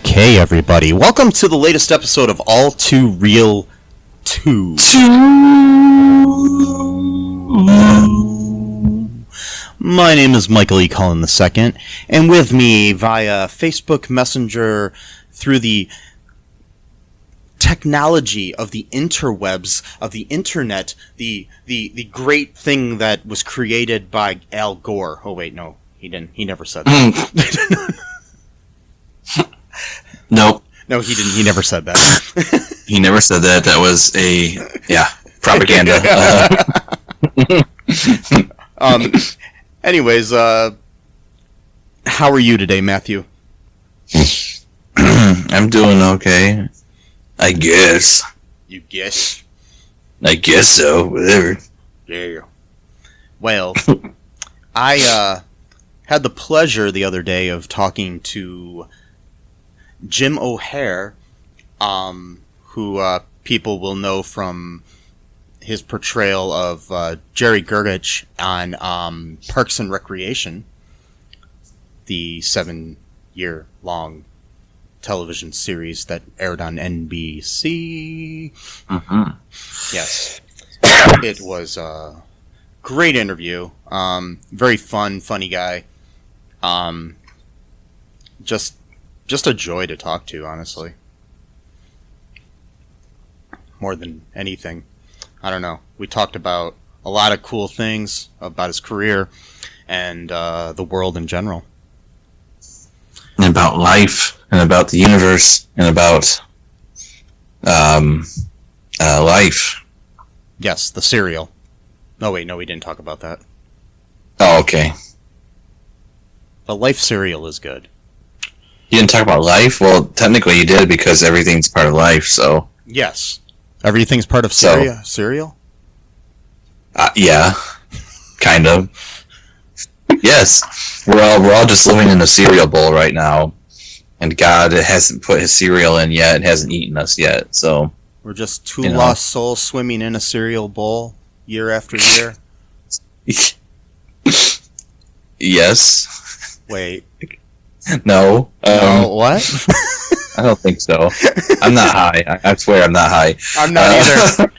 Okay, everybody, welcome to the latest episode of All2ReelToo. My name is Michael E. Cullen II, and with me via Facebook Messenger through the technology of the interwebs, of the internet, the great thing that was created by Al Gore. Oh wait, no, he didn't. He never said that. Nope. No, he didn't. He never said that. He never said that. That was propaganda. Anyways, how are you today, Matthew? I'm doing okay. I guess. You guess? I guess so. Whatever. Yeah. Well, I had the pleasure the other day of talking to Jim O'Heir, who people will know from his portrayal of Jerry Gergich on Parks and Recreation, the 7-year-long television series that aired on NBC. Mm-hmm. Yes. It was a great interview. Very funny guy. Just a joy to talk to, honestly. More than anything. I don't know. We talked about a lot of cool things about his career and the world in general. And about life, and about the universe, and about life. Yes, the cereal. Oh, wait, no, we didn't talk about that. Oh, okay. The Life cereal is good. You didn't talk about life? Well, technically you did because everything's part of life, so... Yes. Everything's part of cereal? Yeah. Kind of. Yes. We're all just living in a cereal bowl right now. And God hasn't put his cereal in yet. It hasn't eaten us yet, so... We're just two lost souls swimming in a cereal bowl year after year? Yes. Wait. No. What? I don't think so. I'm not high. I swear I'm not high. I'm not either.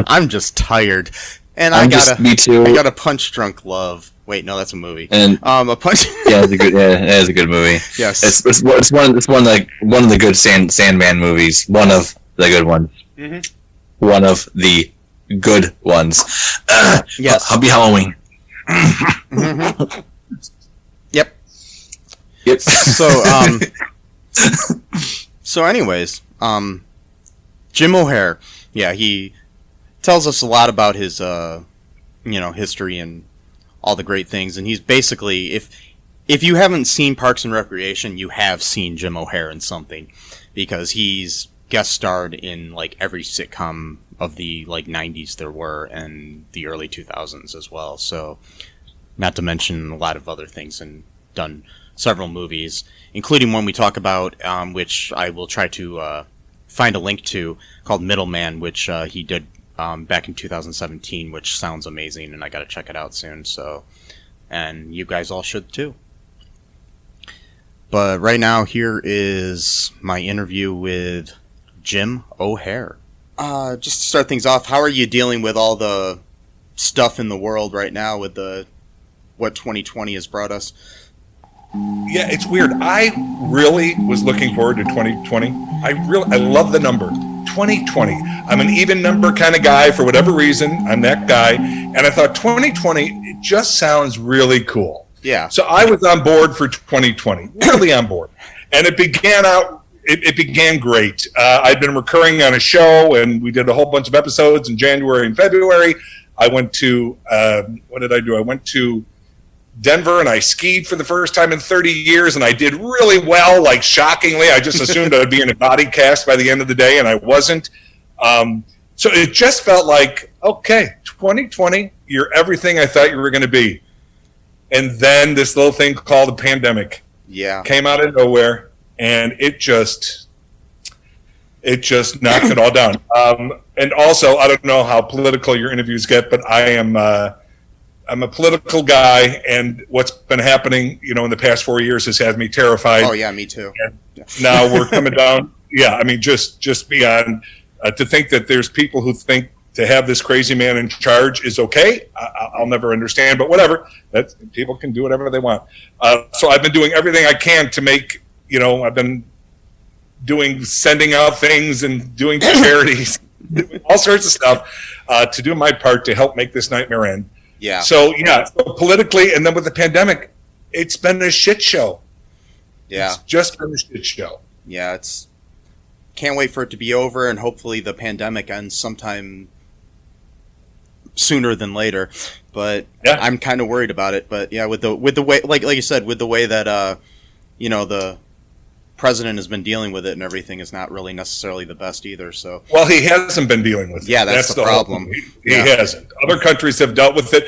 I'm just tired. And me too. I got a Punch Drunk Love. Wait, no, that's a movie. And a Punch. Yeah, it is a good movie. Yes. It's one of the good Sandman movies. One of the good ones. Mm-hmm. One of the good ones. Yes. Happy Halloween. Mm-hmm. Yep. So anyways, Jim O'Heir, yeah, he tells us a lot about his, history and all the great things, and he's basically, if you haven't seen Parks and Recreation, you have seen Jim O'Heir in something, because he's guest starred in, like, every sitcom of the, 90s there were, and the early 2000s as well, so, not to mention a lot of other things, and done several movies, including one we talk about, which I will try to find a link to, called Middleman, which he did back in 2017, which sounds amazing, and I gotta check it out soon, so, and you guys all should too. But right now, here is my interview with Jim O'Heir. Just to start things off, how are you dealing with all the stuff in the world right now with what 2020 has brought us? Yeah, it's weird. I really was looking forward to 2020. I love the number 2020. I'm an even number kind of guy for whatever reason. I'm that guy, and I thought 2020 it just sounds really cool. Yeah. So I was on board for 2020, really on board. And it began great. I'd been recurring on a show, and we did a whole bunch of episodes in January and February. I went to, what did I do? I went to Denver, and I skied for the first time in 30 years, and I did really well, like shockingly. I just assumed I would be in a body cast by the end of the day, and I wasn't. So it just felt like, okay, 2020, you're everything I thought you were going to be. And then this little thing called the pandemic came out of nowhere, and it just knocked it all down. And also, I don't know how political your interviews get, but I'm a political guy, and what's been happening, in the past 4 years has had me terrified. Oh yeah, me too. And now we're coming down. Yeah, I mean, just beyond to think that there's people who think to have this crazy man in charge is okay. I'll never understand, but whatever. People can do whatever they want. So I've been doing everything I can to make. I've been sending out things and doing charities, all sorts of stuff to do my part to help make this nightmare end. Yeah. So politically, and then with the pandemic, it's been a shit show. Yeah. It's just been a shit show. Yeah, can't wait for it to be over, and hopefully the pandemic ends sometime sooner than later. But I'm kind of worried about it. But yeah, with the way, like you said, with the way that the president has been dealing with it and everything is not really necessarily the best either. So he hasn't been dealing with it. Yeah, that's the problem. He hasn't. Other countries have dealt with it.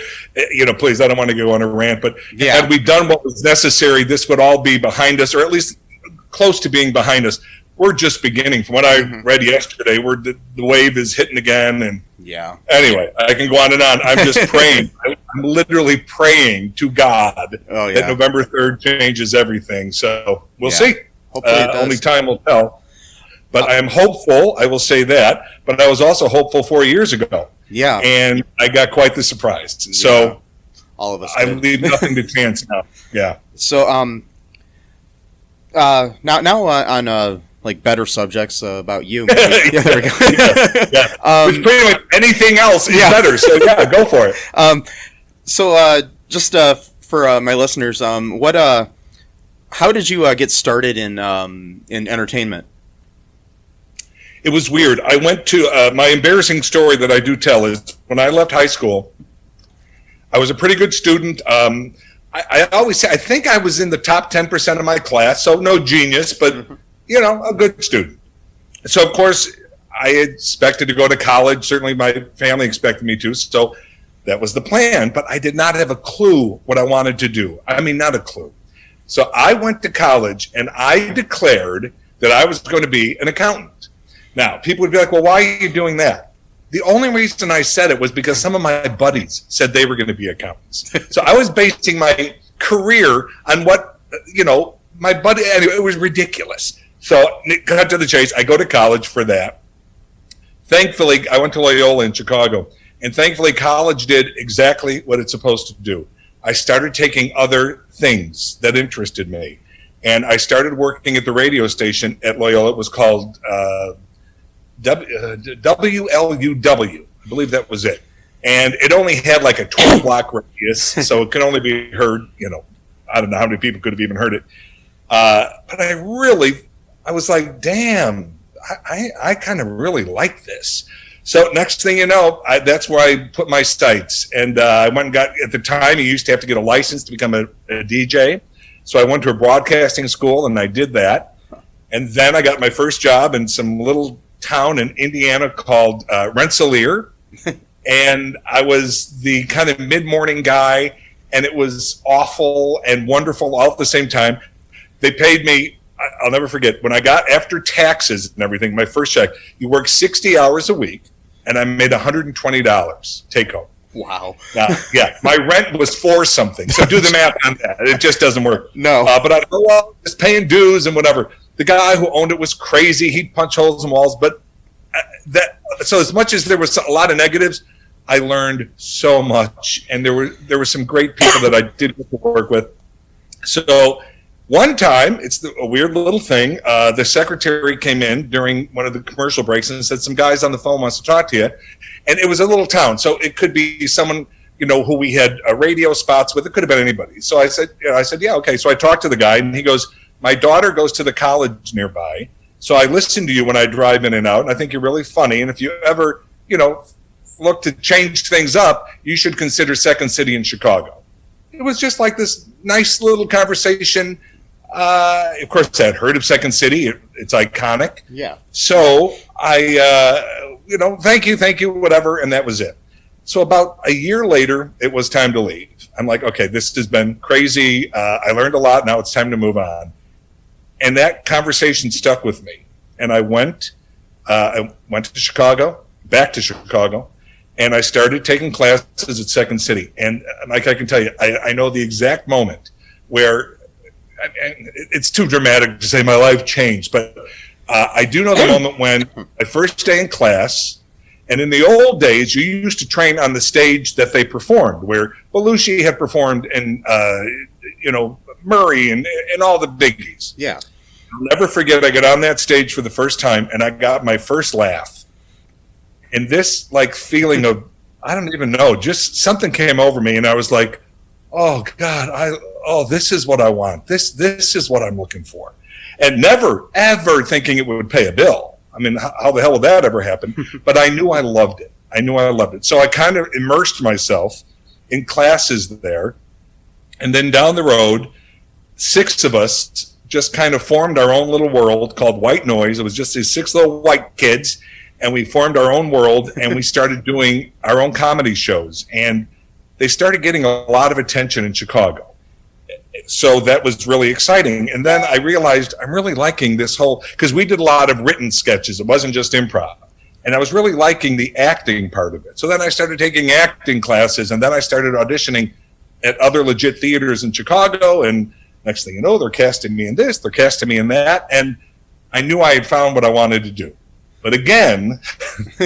Please, I don't want to go on a rant, but had we done what was necessary, this would all be behind us, or at least close to being behind us. We're just beginning. From what I read yesterday, the wave is hitting again. And anyway, I can go on and on. I'm just praying. I'm literally praying to God that November 3rd changes everything. So we'll see. Hopefully it does. Only time will tell. But I am hopeful. I will say that. But I was also hopeful 4 years ago. Yeah. And I got quite the surprise. So all of us. I leave nothing to chance now. Yeah. So now on like better subjects about you. Yeah, there we go. Which pretty much anything else is better. So go for it. Just for my listeners, how did you get started in entertainment? It was weird. I went to my embarrassing story that I do tell is when I left high school, I was a pretty good student. I always say I think I was in the top 10% of my class, so no genius, but a good student. So of course I expected to go to college. Certainly my family expected me to. So that was the plan, but I did not have a clue what I wanted to do. I mean, not a clue. So I went to college and I declared that I was going to be an accountant. Now, people would be like, well, why are you doing that? The only reason I said it was because some of my buddies said they were going to be accountants. So I was basing my career on what, my buddy, anyway, it was ridiculous. So cut to the chase, I go to college for that. Thankfully, I went to Loyola in Chicago, and thankfully college did exactly what it's supposed to do. I started taking other things that interested me, and I started working at the radio station at Loyola. It was called WLUW. I believe that was it. And it only had like a 12-block radius, so it could only be heard, I don't know how many people could have even heard it. But I was like, damn, I kind of really like this. So next thing you know, that's where I put my sights. And I went and got, at the time, you used to have to get a license to become a DJ. So I went to a broadcasting school, and I did that. And then I got my first job in some little town in Indiana called Rensselaer. And I was the kind of mid-morning guy, and it was awful and wonderful all at the same time. They paid me, I'll never forget, when I got after taxes and everything, my first check, you work 60 hours a week, and I made $120 take home. Wow. My rent was $4 something, so do the math on that. It just doesn't work. No. But I thought, well, just paying dues and whatever. The guy who owned it was crazy. He'd punch holes in walls, but so as much as there was a lot of negatives, I learned so much, and there were some great people that I did work with. So one time, it's a weird little thing. The secretary came in during one of the commercial breaks and said, some guys on the phone wants to talk to you. And it was a little town, so it could be someone, who we had radio spots with. It could have been anybody. So I said, yeah, okay. So I talked to the guy, and he goes, my daughter goes to the college nearby, so I listen to you when I drive in and out, and I think you're really funny. And if you ever, look to change things up, you should consider Second City in Chicago. It was just like this nice little conversation. Of course, I had heard of Second City. It's iconic. Yeah. So I, thank you, whatever, and that was it. So about a year later, it was time to leave. I'm like, okay, this has been crazy. I learned a lot. Now it's time to move on. And that conversation stuck with me. And I went to Chicago, back to Chicago, and I started taking classes at Second City. And like I can tell you, I know the exact moment where, and it's too dramatic to say my life changed, but I do know the moment when my first day in class, and in the old days, you used to train on the stage that they performed, where Belushi had performed and, Murray and all the biggies. Yeah. I'll never forget, I got on that stage for the first time, and I got my first laugh. And this, feeling of, I don't even know, just something came over me, and I was like, oh, God, this is what I want. This is what I'm looking for. And never, ever thinking it would pay a bill. I mean, how the hell would that ever happen? But I knew I loved it. So I kind of immersed myself in classes there. And then down the road, 6 of us just kind of formed our own little world called White Noise. It was just these 6 little white kids, and we formed our own world, and we started doing our own comedy shows. And they started getting a lot of attention in Chicago. So that was really exciting. And then I realized I'm really liking this whole, because we did a lot of written sketches. It wasn't just improv. And I was really liking the acting part of it. So then I started taking acting classes, and then I started auditioning at other legit theaters in Chicago. And next thing you know, they're casting me in this, they're casting me in that. And I knew I had found what I wanted to do. But again,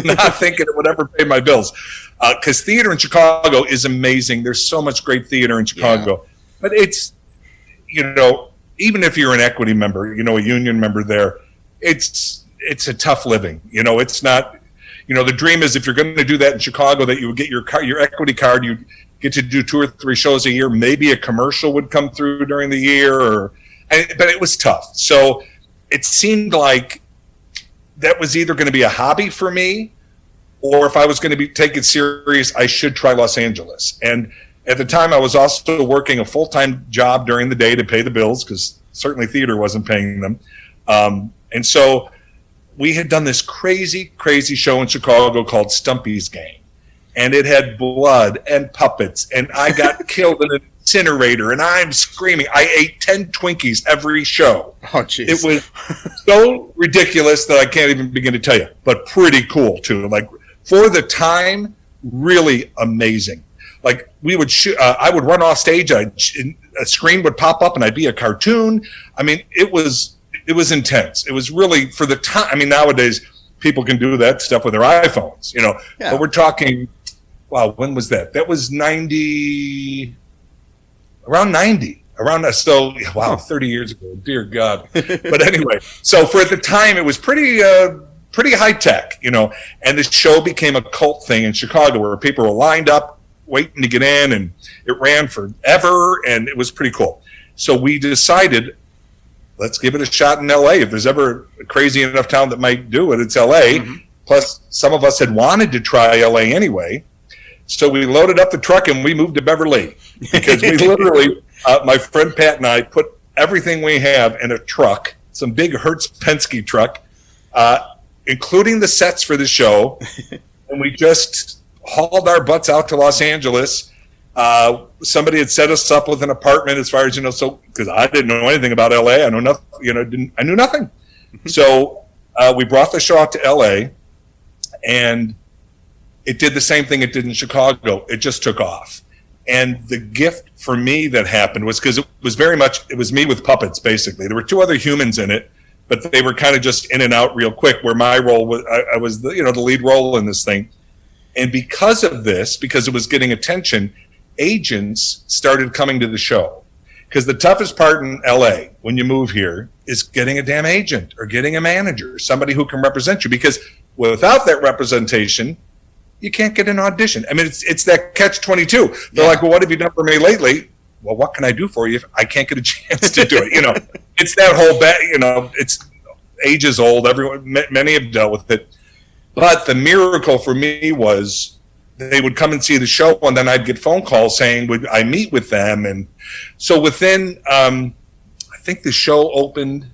not thinking it would ever pay my bills. Because theater in Chicago is amazing. There's so much great theater in Chicago. Yeah. But it's, even if you're an equity member, a union member there, it's a tough living. It's not, the dream is if you're going to do that in Chicago, that you would get your equity card, you get to do 2 or 3 shows a year. Maybe a commercial would come through during the year, but it was tough. So it seemed like that was either going to be a hobby for me, or if I was going to take it serious, I should try Los Angeles. And at the time, I was also working a full-time job during the day to pay the bills, because certainly theater wasn't paying them. And so we had done this crazy, crazy show in Chicago called Stumpy's Gang. And it had blood and puppets, and I got killed in an incinerator, and I'm screaming. I ate 10 Twinkies every show. Oh, jeez. It was so ridiculous that I can't even begin to tell you, but pretty cool, too. For the time, really amazing. We would shoot, I would run off stage, a screen would pop up, and I'd be a cartoon. I mean, it was intense. It was really, for the time, I mean, nowadays, people can do that stuff with their iPhones, Yeah. But we're talking, wow, when was that? That was around 90. So, wow, 30 years ago, dear God. But anyway, so for at the time, it was pretty high tech, and the show became a cult thing in Chicago where people were lined up, waiting to get in, and it ran forever, and it was pretty cool. So we decided, let's give it a shot in LA. If there's ever a crazy enough town that might do it, it's LA. Mm-hmm. Plus, some of us had wanted to try LA anyway. So we loaded up the truck and we moved to Beverly, because we literally, my friend Pat and I put everything we have in a truck, some big Hertz Penske truck, including the sets for the show, and we just hauled our butts out to Los Angeles. Somebody had set us up with an apartment, as far as so because I didn't know anything about LA. I know nothing. I knew nothing. So we brought the show out to LA, and it did the same thing it did in Chicago. It just took off. And the gift for me that happened was, because it was me with puppets, basically. There were 2 other humans in it, but they were kind of just in and out real quick, where my role was, I was the lead role in this thing. And because of this, because it was getting attention, agents started coming to the show. Because the toughest part in LA when you move here is getting a damn agent or getting a manager, somebody who can represent you. Because without that representation, you can't get an audition. I mean, it's that catch-22. They're like, well, what have you done for me lately? Well, what can I do for you if I can't get a chance to do it? It's that whole it's ages old. Many have dealt with it. But the miracle for me was they would come and see the show, and then I'd get phone calls saying, would I meet with them? And so within, I think the show opened,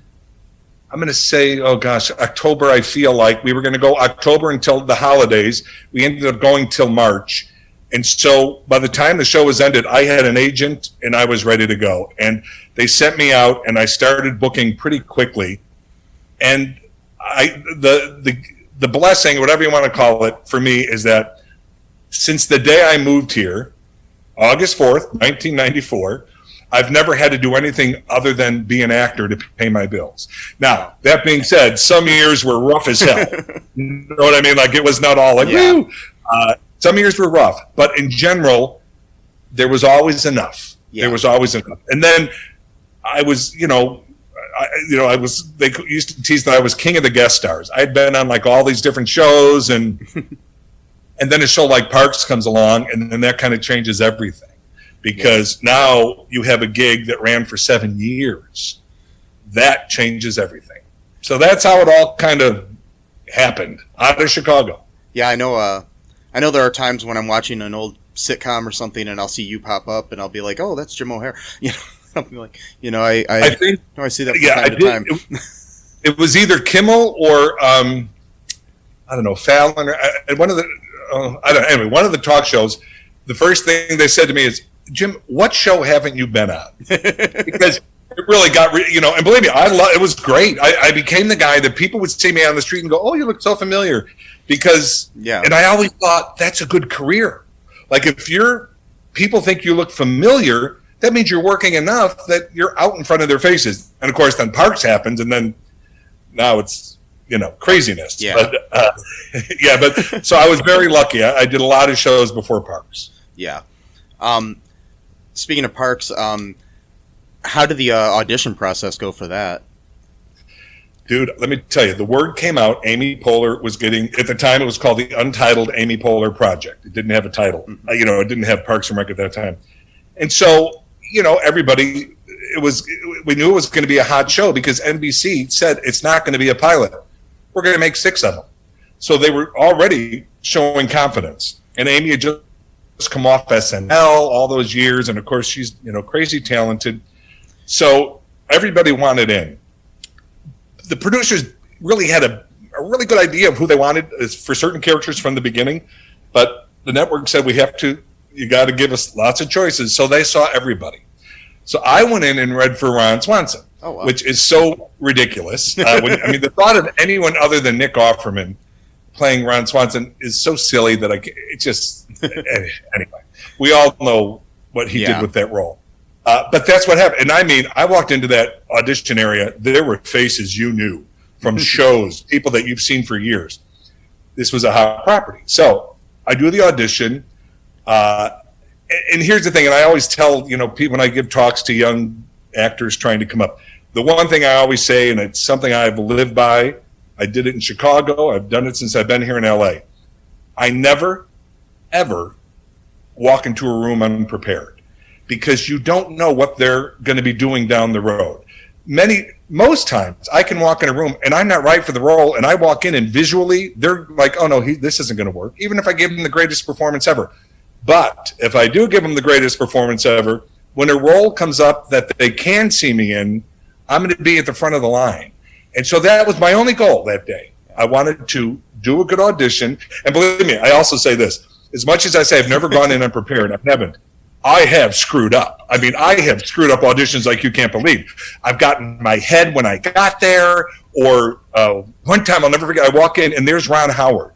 I'm going to say, October. I feel like we were going to go October until the holidays. We ended up going till March. And so by the time the show was ended, I had an agent and I was ready to go. And they sent me out and I started booking pretty quickly. And the blessing, whatever you want to call it, for me is that since the day I moved here, August 4th, 1994, I've never had to do anything other than be an actor to pay my bills. Now, that being said, some years were rough as hell. You know what I mean? Like, it was not all like, woo! Some years were rough, but in general, there was always enough. Yeah. There was always enough. And then I was, they used to tease that I was king of the guest stars. I'd been on like all these different shows, and then a show like Parks comes along, and then that kind of changes everything. Because now you have a gig that ran for 7 years. That changes everything. So that's how it all kind of happened out of Chicago. Yeah, I know there are times when I'm watching an old sitcom or something and I'll see you pop up and I'll be like, oh, that's Jim O'Heir. I'll be like, I see that from time to time. It was either Kimmel or, I don't know, Fallon or one of the talk shows. The first thing they said to me is, Jim, what show haven't you been on? Because it really got, and believe me, it was great. I became the guy that people would see me on the street and go, oh, you look so familiar. Because, and I always thought that's a good career. Like if people think you look familiar, that means you're working enough that you're out in front of their faces. And of course, then Parks happens, and then now it's, craziness. Yeah. But so I was very lucky. I did a lot of shows before Parks. Yeah. Speaking of Parks, how did the audition process go for that? Dude, let me tell you, the word came out. Amy Poehler was getting, at the time it was called the Untitled Amy Poehler Project. It didn't have a title. Mm-hmm. It didn't have Parks and Rec at that time. And so, everybody, we knew it was going to be a hot show because NBC said it's not going to be a pilot. We're going to make 6 of them. So they were already showing confidence. And Amy had just come off SNL all those years. And of course, she's, crazy talented. So everybody wanted in. The producers really had a really good idea of who they wanted for certain characters from the beginning, but the network said you got to give us lots of choices. So they saw everybody. So I went in and read for Ron Swanson, which is so ridiculous. The thought of anyone other than Nick Offerman playing Ron Swanson is so silly that anyway, we all know what he did with that role. But that's what happened. And I walked into that audition area. There were faces you knew from shows, people that you've seen for years. This was a hot property. So I do the audition. And here's the thing, and I always tell, people when I give talks to young actors trying to come up, the one thing I always say, and it's something I've lived by, I did it in Chicago. I've done it since I've been here in LA. I never, ever walk into a room unprepared. Because you don't know what they're going to be doing down the road. Most times, I can walk in a room and I'm not right for the role, and I walk in and visually they're like, "Oh no, this isn't going to work." Even if I give them the greatest performance ever, but if I do give them the greatest performance ever, when a role comes up that they can see me in, I'm going to be at the front of the line. And so that was my only goal that day. I wanted to do a good audition, and believe me, I also say this: as much as I say I've never gone in unprepared, I haven't. I have screwed up. I have screwed up auditions like you can't believe. I've gotten my head when I got there, or one time I'll never forget, I walk in and there's Ron Howard.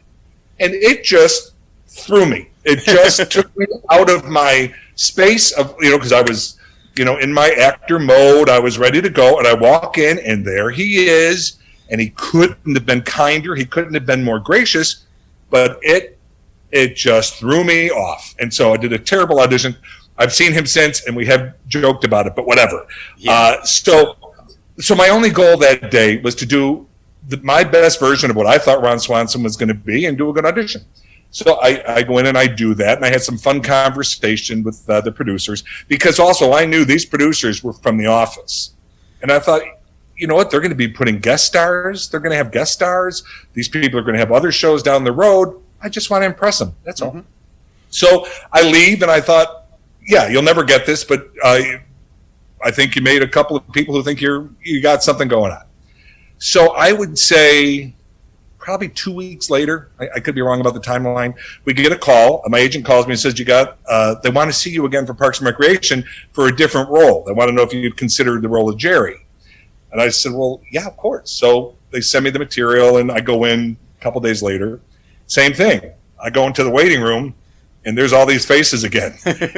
And it just threw me. It just took me out of my space of, because I was, in my actor mode. I was ready to go, and I walk in and there he is, and he couldn't have been kinder. He couldn't have been more gracious, but it just threw me off. And so I did a terrible audition. I've seen him since, and we have joked about it, but whatever. Yeah. So my only goal that day was to do my best version of what I thought Ron Swanson was going to be and do a good audition. So I go in and I do that, and I had some fun conversation with the producers, because also I knew these producers were from The Office. And I thought, you know what, they're going to be putting guest stars. They're going to have guest stars. These people are going to have other shows down the road. I just want to impress them. That's all. So I leave, and I thought, yeah, you'll never get this, but I think you made a couple of people who think you got something going on. So I would say probably 2 weeks later, I could be wrong about the timeline, we get a call. My agent calls me and says, they want to see you again for Parks and Recreation for a different role. They want to know if you'd consider the role of Jerry. And I said, well, yeah, of course. So they send me the material, and I go in a couple days later. Same thing. I go into the waiting room, and there's all these faces again.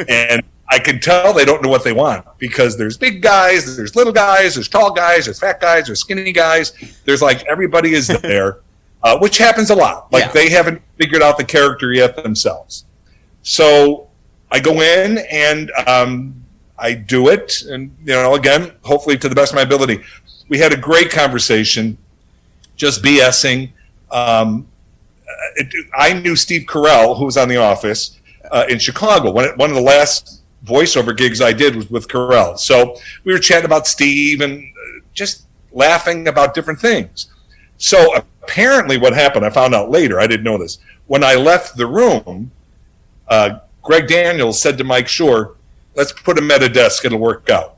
And I can tell they don't know what they want, because there's big guys, there's little guys, there's tall guys, there's fat guys, there's skinny guys. There's like everybody is there. Which happens a lot. Like they haven't figured out the character yet themselves. So I go in and I do it, and again, hopefully to the best of my ability. We had a great conversation, just BSing. I knew Steve Carell, who was on The Office in Chicago. One of the last voiceover gigs I did was with Carell. So we were chatting about Steve and just laughing about different things. So apparently what happened, I found out later, I didn't know this. When I left the room, Greg Daniels said to Mike Schur, let's put him at a desk, it'll work out.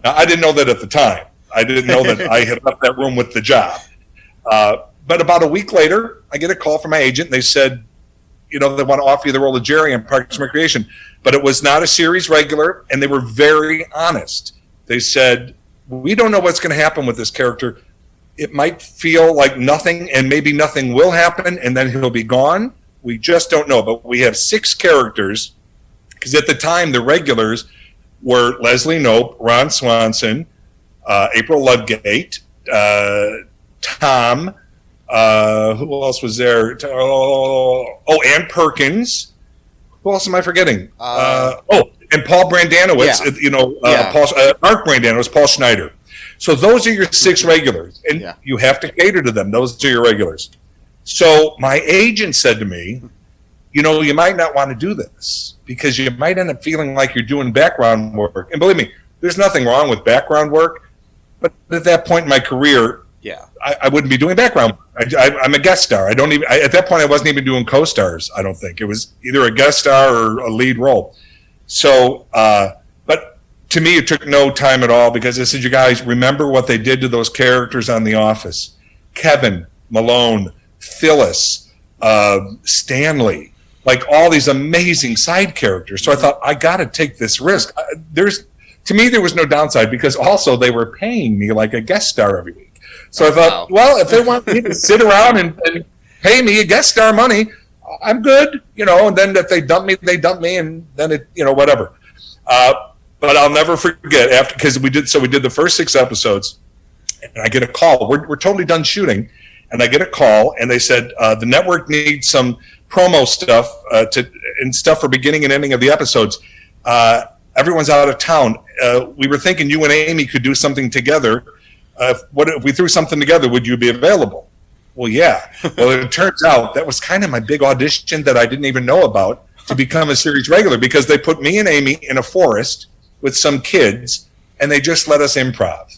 Now, I didn't know that at the time. I didn't know that I had left that room with the job. But about a week later, I get a call from my agent, and they said, they want to offer you the role of Jerry on Parks and Recreation. But it was not a series regular, and they were very honest. They said, we don't know what's going to happen with this character. It might feel like nothing, and maybe nothing will happen, and then he'll be gone. We just don't know. But we have 6 characters, because at the time the regulars were Leslie Knope, Ron Swanson, April Ludgate, Tom. Who else was there? Ann Perkins. Who else am I forgetting? And Paul Brandanowitz. Mark Brandanowitz, Paul Schneider. So those are your 6 regulars, and you have to cater to them. Those are your regulars. So my agent said to me, you might not want to do this, because you might end up feeling like you're doing background work. And believe me, there's nothing wrong with background work, but at that point in my career, I wouldn't be doing background work. I'm a guest star. At that point, I wasn't even doing co-stars, I don't think. It was either a guest star or a lead role. So, but to me, it took no time at all, because I said, you guys, remember what they did to those characters on The Office. Kevin, Malone, Phyllis, Stanley, like all these amazing side characters. So I thought, I got to take this risk. To me, there was no downside, because also they were paying me like a guest star every week. So I thought, well, if they want me to sit around and pay me a guest star money, I'm good, and then if they dump me, they dump me, and then it, whatever. But I'll never forget, because we did the first 6 episodes, and I get a call. We're totally done shooting, and I get a call, and they said, the network needs some promo stuff and stuff for beginning and ending of the episodes. Everyone's out of town. We were thinking you and Amy could do something together. If we threw something together, would you be available? Well, yeah. Well, it turns out that was kind of my big audition that I didn't even know about to become a series regular, because they put me and Amy in a forest with some kids, and they just let us improv.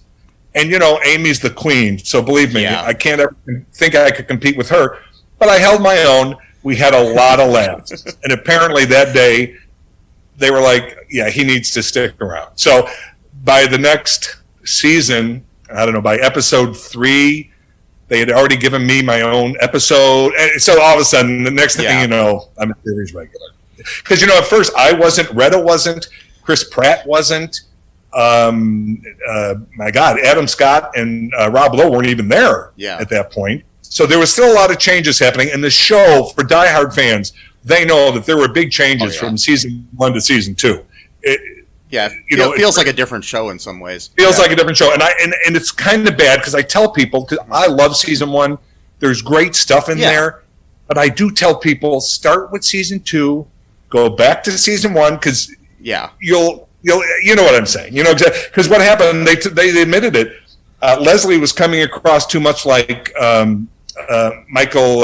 And, Amy's the queen, so believe me, I can't ever think I could compete with her. But I held my own. We had a lot of laughs. And apparently that day, they were like, yeah, he needs to stick around. So by the next season, I don't know, by episode 3, they had already given me my own episode. And so all of a sudden, the next thing you know, I'm a series regular. Because, at first I wasn't, Retta wasn't, Chris Pratt wasn't. My God, Adam Scott and Rob Lowe weren't even there at that point. So there was still a lot of changes happening. And the show, for diehard fans, they know that there were big changes from season 1 to season 2. It feels like a different show in some ways. Feels like a different show. And it's kind of bad, because I tell people, because I love season 1, there's great stuff in there. But I do tell people, start with season 2, go back to season 1, because you'll you know what I'm saying. Because what happened, they admitted it. Leslie was coming across too much like Michael,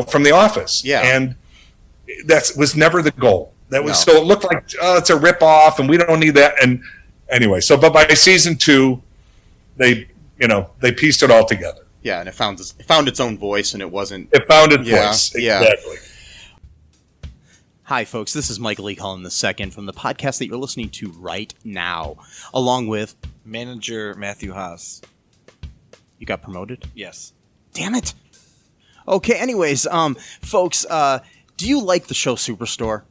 from The Office. Yeah. And that was never the goal. That was No. so it looked like it's a ripoff, and we don't need that. And anyway, so but by season 2, they pieced it all together. Yeah, and it found its own voice, and it wasn't. It found its Yeah, voice. yeah. Exactly. Hi, folks. This is Michael E. Cullen II from the podcast that you're listening to right now, along with Manager Matthew Haas. you got promoted. Yes. Damn it. Okay. Anyways, folks, do you like the show Superstore?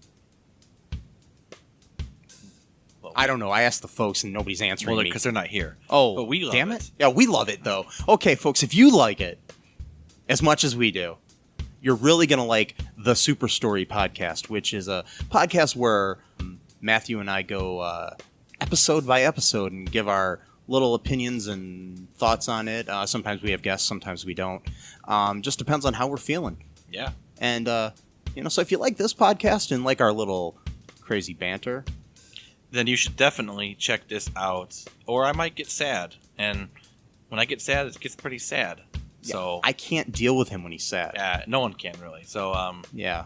Well, I don't know. I asked the folks, and nobody's answering me. because they're not here. Oh, But we love damn it. it. Yeah, we love it, though. Okay, folks, if you like it as much as we do, you're really going to like the Super Story podcast, which is a podcast where Matthew and I go episode by episode and give our little opinions and thoughts on it. Sometimes we have guests, sometimes we don't. Just depends on how we're feeling. Yeah. And, so if you like this podcast and like our little crazy banter, Then you should definitely check this out, or I might get sad. And when I get sad, it gets pretty sad. So I can't deal with him when he's sad. no one can really. So Yeah.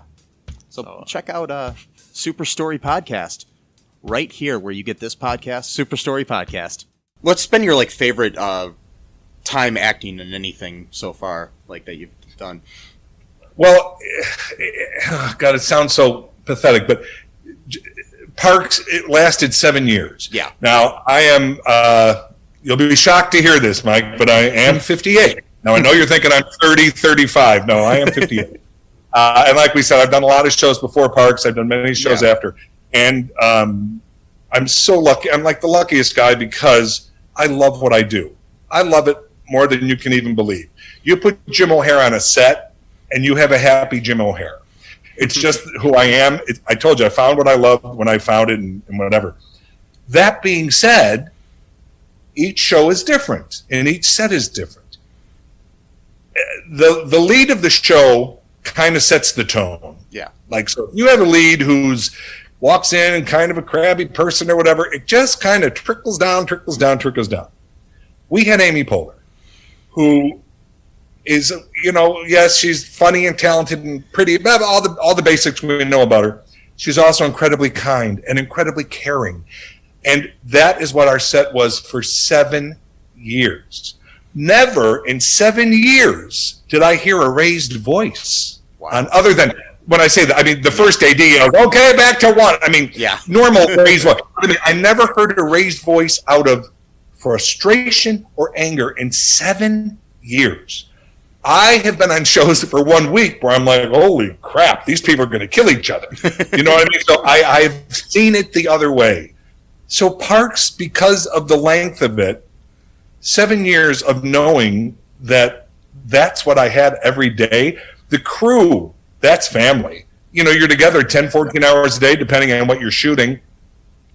So check out Super Story Podcast right here where you get this podcast, Super Story Podcast. What's been your favorite time acting in anything so far that you've done? Well, God, it sounds so pathetic, but Parks, it lasted 7 years. Yeah. Now, I am, you'll be shocked to hear this, Mike, but I am 58. Now, I know you're thinking I'm 30, 35. No, I am 58. And like we said, I've done a lot of shows before Parks. I've done many shows after. And I'm so lucky. I'm like the luckiest guy because I love what I do. I love it more than you can even believe. You put Jim O'Heir on a set, and you have a happy Jim O'Heir. It's just who I am. I told you, I found what I loved when I found it and whatever. That being said, each show is different, and each set is different. The lead of the show kind of sets the tone. Yeah. So if you have a lead who's walks in and kind of a crabby person or whatever, it just kind of trickles down. We had Amy Poehler, who is, yes, she's funny and talented and pretty, but all the basics we know about her. She's also incredibly kind and incredibly caring. And that is what our set was for 7 years. Never in 7 years did I hear a raised voice. Wow. Other than, when I say that, I mean, the first AD, okay, back to one. I mean, Yeah. normal raised voice. I never heard a raised voice out of frustration or anger in 7 years. I have been on shows for 1 week where I'm like, holy crap, these people are going to kill each other. You know what I mean? So I've seen it the other way. So Parks, because of the length of it, 7 years of knowing that that's what I had every day. The crew, that's family. You're together 10, 14 hours a day, depending on what you're shooting.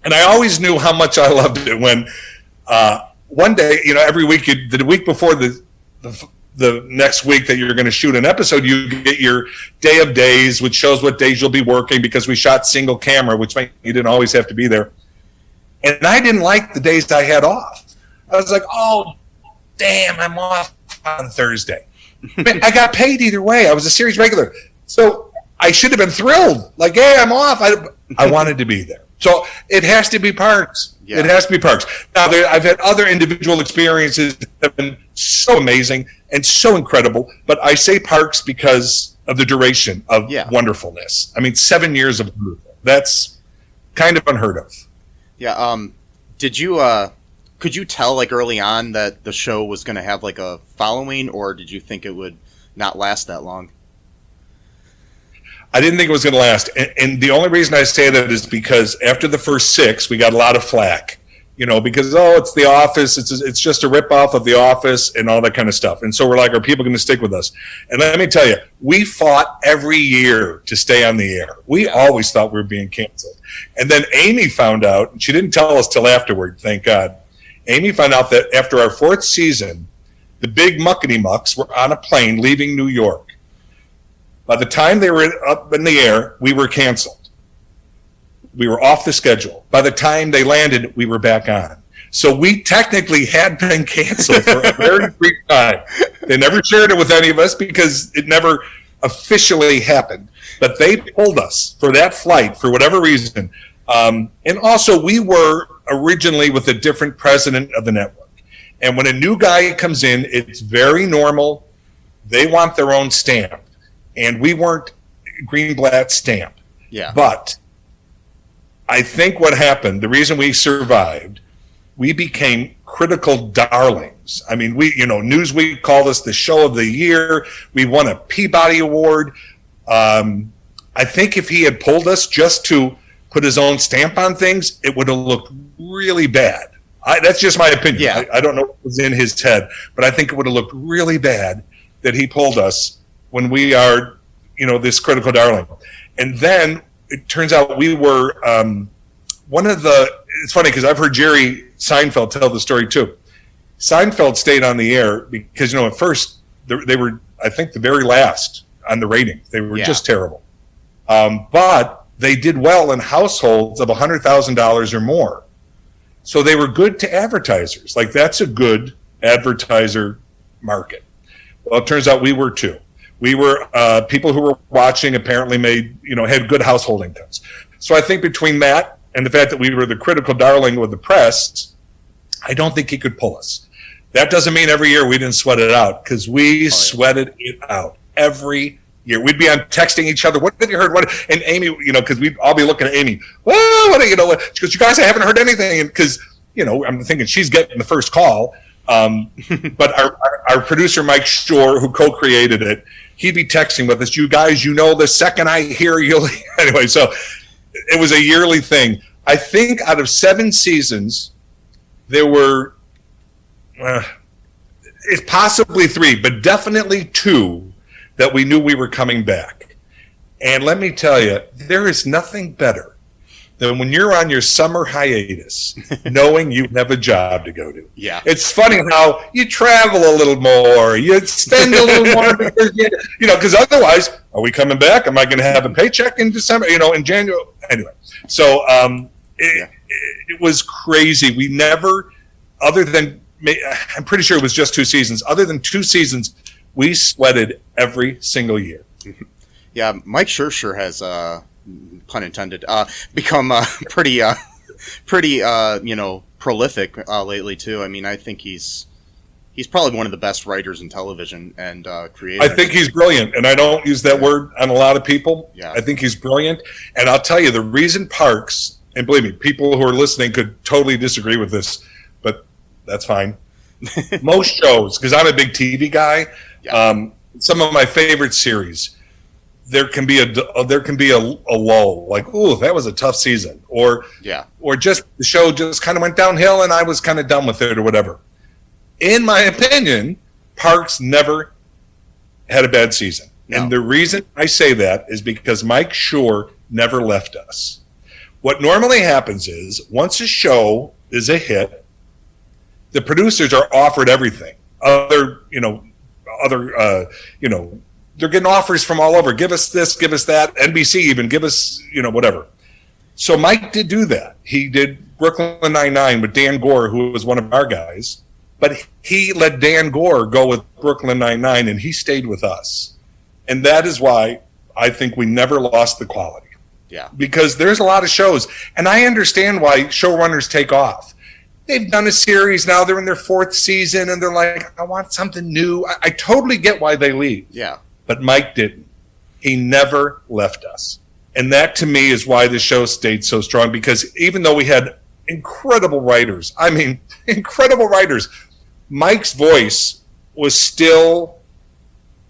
And I always knew how much I loved it when one day, every week, the week before the next week that you're going to shoot an episode, you get your day of days, which shows what days you'll be working, because we shot single camera, which meant you didn't always have to be there. And I didn't like the days I had off. I was like, oh, damn, I'm off on Thursday. But I got paid either way. I was a series regular. So I should have been thrilled. Hey, I'm off. I wanted to be there. So it has to be Parks. Yeah. It has to be Parks. Now, I've had other individual experiences that have been so amazing and so incredible, but I say Parks because of the duration of wonderfulness. I mean, 7 years of that's kind of unheard of. Yeah. Did you could you tell early on that the show was going to have a following, or did you think it would not last that long? I didn't think it was going to last. And the only reason I say that is because after the first 6, we got a lot of flack, because, it's The Office. It's just a ripoff of The Office and all that kind of stuff. And so we're like, are people going to stick with us? And let me tell you, we fought every year to stay on the air. We always thought we were being canceled. And then Amy found out, and she didn't tell us till afterward, thank God. Amy found out that after our 4th season, the big muckety mucks were on a plane leaving New York. By the time they were up in the air, we were canceled. We were off the schedule. By the time they landed, we were back on. So we technically had been canceled for a very brief time. They never shared it with any of us because it never officially happened, but they pulled us for that flight for whatever reason. And also, we were originally with a different president of the network. And when a new guy comes in, it's very normal. They want their own stamp. And we weren't Greenblatt stamp. Yeah. But I think what happened, the reason we survived, we became critical darlings. I mean, Newsweek called us the show of the year. We won a Peabody Award. I think if he had pulled us just to put his own stamp on things, it would have looked really bad. That's just my opinion. Yeah. I don't know what was in his head, but I think it would have looked really bad that he pulled us when we are, this critical darling. And then it turns out we were it's funny because I've heard Jerry Seinfeld tell the story too. Seinfeld stayed on the air because, at first they were, I think, the very last on the ratings. They were just terrible. But they did well in households of $100,000 or more. So they were good to advertisers. Like, that's a good advertiser market. Well, it turns out we were too. We were people who were watching apparently had good household incomes. So I think between that and the fact that we were the critical darling with the press, I don't think he could pull us. That doesn't mean every year we didn't sweat it out, because we sweated it out every year. We'd be on texting each other. What have you heard? What? And Amy, because we'd all be looking at Amy. Well, what? She goes, you guys, I haven't heard anything. Because I'm thinking she's getting the first call. But our producer Mike Shore, who co-created it, he'd be texting with us. You guys, the second I hear you'll anyway. So it was a yearly thing. I think out of 7 seasons, there were it's possibly 3, but definitely 2 that we knew we were coming back. And let me tell you, there is nothing better than when you're on your summer hiatus, knowing you have a job to go to. Yeah. It's funny how you travel a little more, you spend a little more, because otherwise, are we coming back? Am I going to have a paycheck in December, in January? Anyway, so it was crazy. We never, other than, I'm pretty sure it was just 2 seasons, other than 2 seasons, we sweated every single year. Yeah, Mike Schercher has, pun intended, become pretty prolific lately too. I mean, I think he's probably one of the best writers in television and creators. I think he's brilliant, and I don't use that word on a lot of people. Yeah. I think he's brilliant, and I'll tell you, the reason Parks, and believe me, people who are listening could totally disagree with this, but that's fine. Most shows, because I'm a big TV guy, some of my favorite series, there can be a lull, like, ooh, that was a tough season, or just the show just kind of went downhill and I was kind of done with it or whatever. In my opinion, Parks never had a bad season. No. And the reason I say that is because Mike Shore never left us. What normally happens is, once a show is a hit, the producers are offered everything. They're getting offers from all over. Give us this, give us that. NBC even, give us, whatever. So Mike did do that. He did Brooklyn Nine-Nine with Dan Gore, who was one of our guys. But he let Dan Gore go with Brooklyn Nine-Nine, and he stayed with us. And that is why I think we never lost the quality. Yeah. Because there's a lot of shows. And I understand why showrunners take off. They've done a series now. They're in their 4th season, and they're like, I want something new. I totally get why they leave. Yeah. But Mike didn't. He never left us. And that, to me, is why the show stayed so strong, because even though we had incredible writers, Mike's voice was still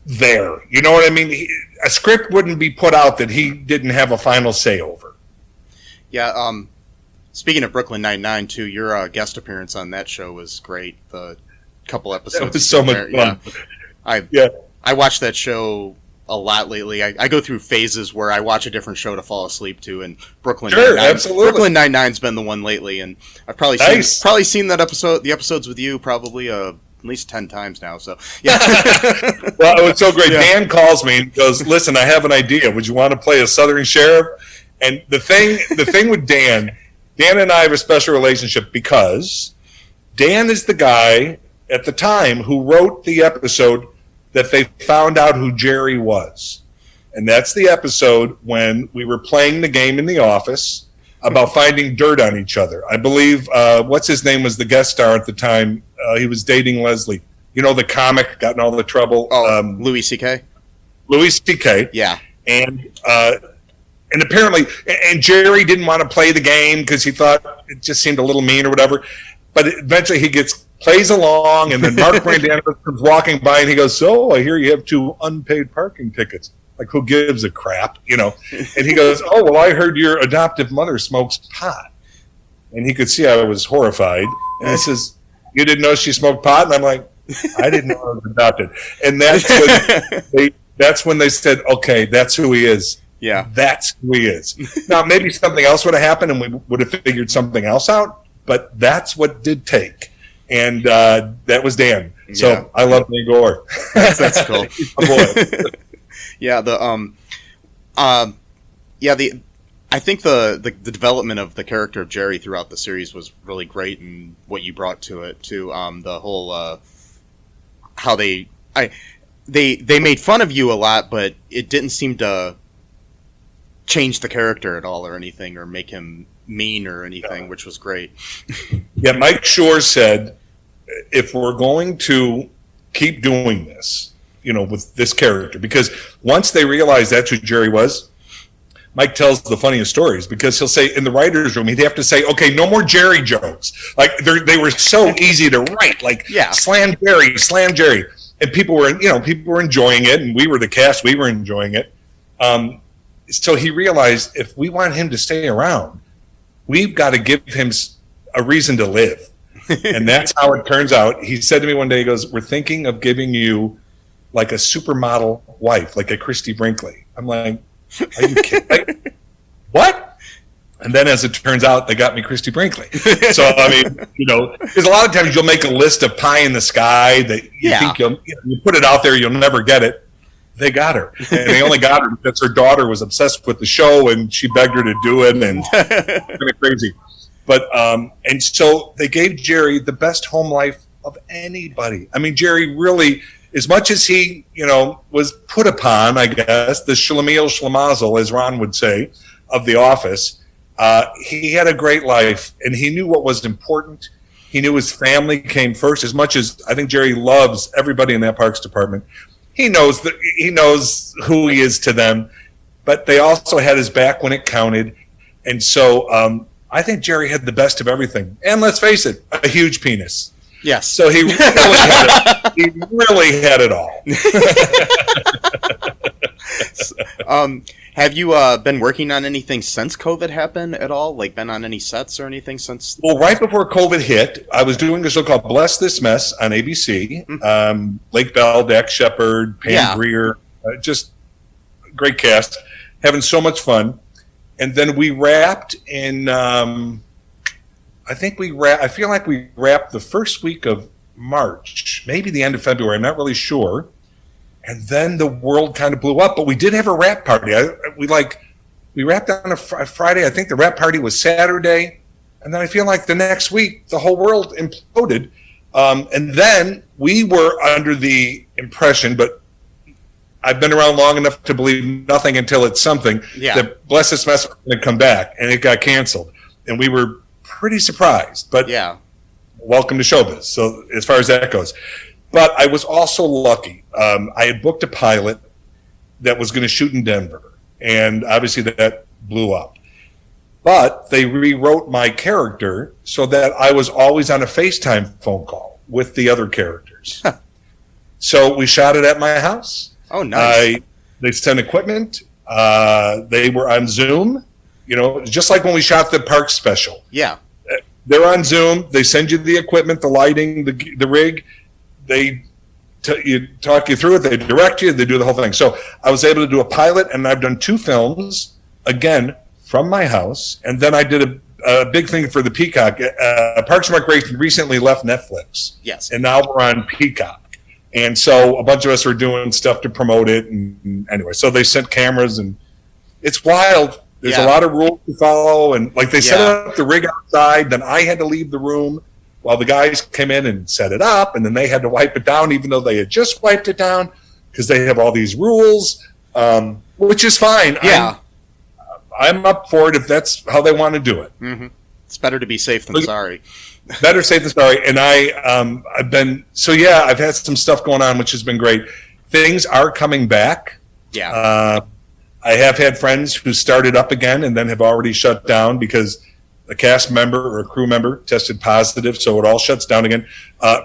there. You know what I mean? A script wouldn't be put out that he didn't have a final say over. Yeah, speaking of Brooklyn Nine-Nine, too, your guest appearance on that show was great. The couple episodes. It was so much fun. I watched that show a lot lately. I go through phases where I watch a different show to fall asleep to, and Brooklyn Nine-Nine. Absolutely. Brooklyn Nine-Nine's been the one lately, and I've probably seen the episodes with you probably at least 10 times now. So yeah. Well, it was so great. Yeah. Dan calls me and goes, "Listen, I have an idea. Would you want to play a Southern sheriff?" And the thing with Dan and I have a special relationship because Dan is the guy at the time who wrote the episode that they found out who Jerry was. And that's the episode when we were playing the game in the office about finding dirt on each other. I believe, what's his name was the guest star at the time. He was dating Leslie. You know, the comic, got in all the trouble. Louis C.K.? Louis C.K. Yeah. And apparently, and Jerry didn't want to play the game because he thought it just seemed a little mean or whatever. But eventually he plays along, and then Mark Brandanovich comes walking by, and he goes, "So, I hear you have 2 unpaid parking tickets." Like, who gives a crap, you know? And he goes, "Oh, well, I heard your adoptive mother smokes pot." And he could see I was horrified. And he says, "You didn't know she smoked pot?" And I'm like, "I didn't know I was adopted." And that's when they said, "Okay, that's who he is." Yeah. That's who he is. Now, maybe something else would have happened, and we would have figured something else out, but that's what did take. And that was Dan. So I love Dan Gore. That's cool. Yeah, I think the development of the character of Jerry throughout the series was really great, and what you brought to it too. The whole how they made fun of you a lot, but it didn't seem to change the character at all or anything, or make him mean or anything, which was great. Yeah, Mike Shore said, if we're going to keep doing this, you know, with this character, because once they realized that's who Jerry was, Mike tells the funniest stories, because he'll say in the writer's room, he'd have to say, "Okay, no more Jerry jokes." Like, they were so easy to write, like, slam Jerry. And people were enjoying it, and we were the cast, we were enjoying it. So he realized, if we want him to stay around, we've got to give him a reason to live. And that's how it turns out. He said to me one day, he goes, "We're thinking of giving you like a supermodel wife, like a Christy Brinkley." I'm like, "Are you kidding?" Like, what? And then, as it turns out, they got me Christy Brinkley. So, I mean, you know, because a lot of times you'll make a list of pie in the sky that you think you put it out there, you'll never get it. They got her. And they only got her because her daughter was obsessed with the show, and she begged her to do it, and kind of crazy. But, and so they gave Jerry the best home life of anybody. I mean, Jerry really, as much as he, you know, was put upon, I guess, the schlemiel schlemazel, as Ron would say, of The Office, he had a great life, and he knew what was important. He knew his family came first. As much as I think Jerry loves everybody in that Parks Department, he knows who he is to them, but they also had his back when it counted. And so I think Jerry had the best of everything. And let's face it, a huge penis. Yes. So he really had it all. Have you been working on anything since COVID happened at all? Like, been on any sets or anything since? Well, right before COVID hit, I was doing a show called Bless This Mess on ABC. Lake Bell, Dax Shepard, Pam Grier, just great cast. Having so much fun. And then we wrapped in, I feel like we wrapped the first week of March, maybe the end of February, I'm not really sure. And then the world kind of blew up, but we did have a wrap party. We wrapped on a Friday. I think the wrap party was Saturday. And then I feel like the next week, the whole world imploded. And then we were under the impression, but I've been around long enough to believe nothing until it's something, that Bless This Mess was going to come back, and it got canceled. And we were pretty surprised, but welcome to showbiz. So as far as that goes. But I was also lucky. I had booked a pilot that was going to shoot in Denver, and obviously that blew up. But they rewrote my character so that I was always on a FaceTime phone call with the other characters. So we shot it at my house. Oh, nice. They sent equipment. They were on Zoom, you know, just like when we shot the Parks special. Yeah. They're on Zoom. They send you the equipment, the lighting, the rig. They talk you through it. They direct you. They do the whole thing. So I was able to do a pilot, and I've done 2 films, again, from my house. And then I did a big thing for the Peacock. Parks and Recreation recently left Netflix. Yes. And now we're on Peacock. And so a bunch of us were doing stuff to promote it. And anyway, so they sent cameras, and it's wild. There's a lot of rules to follow. And like they set up the rig outside, then I had to leave the room while the guys came in and set it up, and then they had to wipe it down, even though they had just wiped it down, because they have all these rules, which is fine. Yeah. I'm up for it if that's how they want to do it. Mm-hmm. It's better to be safe than sorry. Better safe than sorry. And I've had some stuff going on, which has been great. Things are coming back. Yeah. I have had friends who started up again and then have already shut down because a cast member or a crew member tested positive, so it all shuts down again.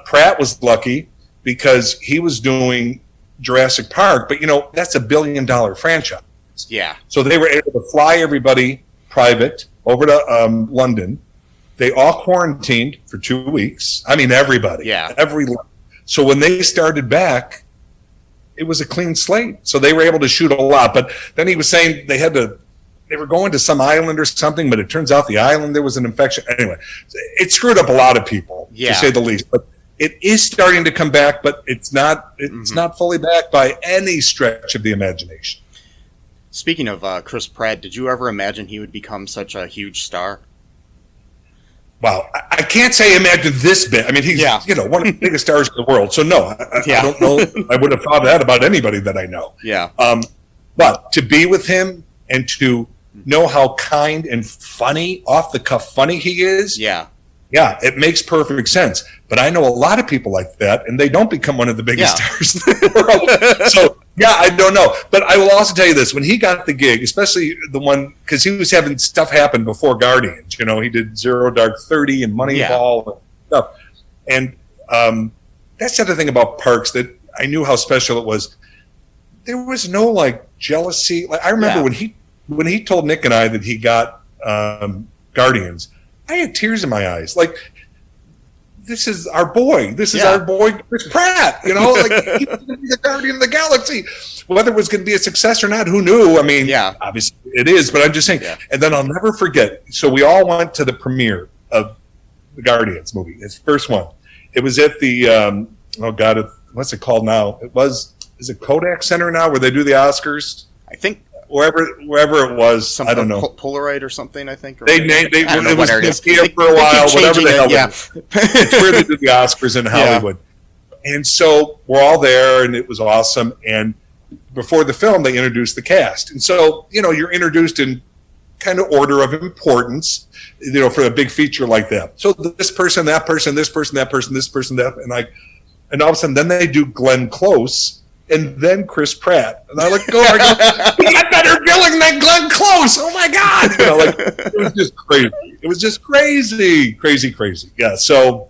Pratt was lucky because he was doing Jurassic Park, but that's $1 billion franchise. Yeah. So they were able to fly everybody private over to London. They all quarantined for 2 weeks. I mean, everybody. Yeah. So when they started back, it was a clean slate. So they were able to shoot a lot. But then he was saying they were going to some island or something, but it turns out the island, there was an infection. Anyway, it screwed up a lot of people, to say the least. But it is starting to come back, but it's not not fully back by any stretch of the imagination. Speaking of Chris Pratt, did you ever imagine he would become such a huge star? Wow, I can't say imagine this bit. I mean, he's one of the biggest stars in the world. So no, I don't know. I would have thought that about anybody that I know. Yeah. But to be with him and to know how kind and funny, off the cuff funny he is. Yeah. Yeah, it makes perfect sense. But I know a lot of people like that, and they don't become one of the biggest stars in the world. So, I don't know. But I will also tell you this. When he got the gig, especially the one, because he was having stuff happen before Guardians. He did Zero Dark 30 and Moneyball and stuff. And that's the other thing about Parks that I knew how special it was. There was no, jealousy. I remember when he told Nick and I that he got Guardians, I had tears in my eyes. This is our boy. This is our boy, Chris Pratt. He was going to be the Guardian of the Galaxy. Whether it was going to be a success or not, who knew? I mean, obviously it is, but I'm just saying. Yeah. And then I'll never forget. So we all went to the premiere of the Guardians movie. It's the first one. It was at the, what's it called now? Is it Kodak Center now where they do the Oscars? I think. Wherever it was, something, I don't know. Polaroid or something, I think. Or it was here for a while, whatever the hell it is. It's where they do the Oscars in Hollywood. Yeah. And so we're all there, and it was awesome. And before the film, they introduced the cast. And so, you're introduced in kind of order of importance, for a big feature like that. So this person, that person, this person, that person, this person, that, and all of a sudden, then they do Glenn Close. And then Chris Pratt. And I go, we got better billing than Glenn Close. Oh my God. It was just crazy. It was just crazy. Yeah. So,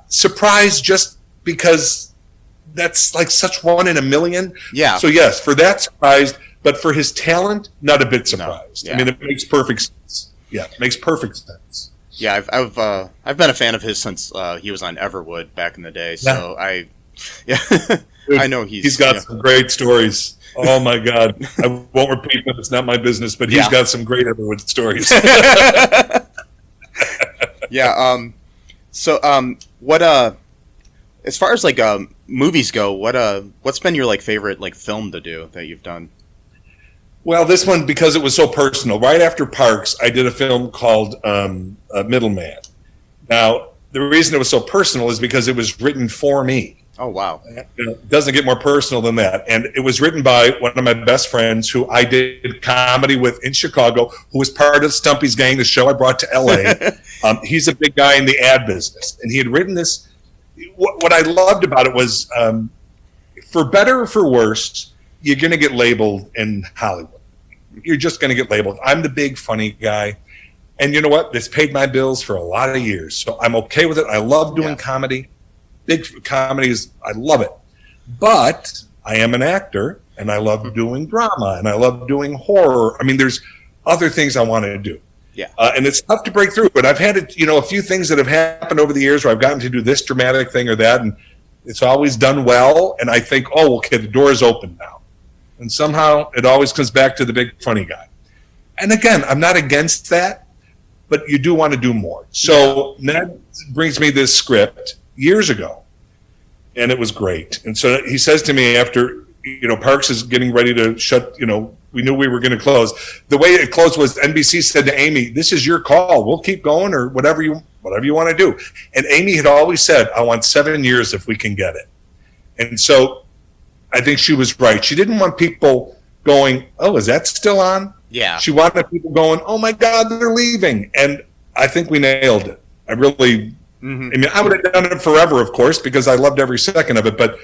surprised just because that's such one in a million. Yeah. So yes, for that surprised, but for his talent, not a bit surprised. No. Yeah. I mean, it makes perfect sense. Yeah. It makes perfect sense. Yeah. I've been a fan of his since he was on Everwood back in the day. So Dude, I know he's got some great stories. Oh my God. I won't repeat them. It's not my business, but he's got some great Everwood stories. What as far as movies go, what's been your favorite film to do that you've done? Well, this one, because it was so personal. Right after Parks, I did a film called Middleman. Now, the reason it was so personal is because it was written for me. Oh, wow. It doesn't get more personal than that. And it was written by one of my best friends who I did comedy with in Chicago, who was part of Stumpy's gang, the show I brought to L.A. He's a big guy in the ad business. And he had written this. What I loved about it was, for better or for worse, you're going to get labeled in Hollywood. You're just going to get labeled. I'm the big funny guy. And you know what? This paid my bills for a lot of years. So I'm okay with it. I love doing comedy. Big comedies, I love it. But I am an actor, and I love doing drama, and I love doing horror. I mean, there's other things I want to do. Yeah. And it's tough to break through. But I've had a few things that have happened over the years where I've gotten to do this dramatic thing or that, and it's always done well. And I think, okay, the door is open now. And somehow it always comes back to the big funny guy. And again, I'm not against that, but you do want to do more. So Ned brings me this script years ago, and it was great. And so he says to me after, Parks is getting ready to shut, we knew we were going to close. The way it closed was NBC said to Amy, this is your call. We'll keep going or whatever you whatever you want to do. And Amy had always said, I want 7 years if we can get it. And so I think she was right. She didn't want people going, oh, is that still on? Yeah. She wanted people going, oh my God, they're leaving. And I think we nailed it. I really, I mean, I would have done it forever, of course, because I loved every second of it, but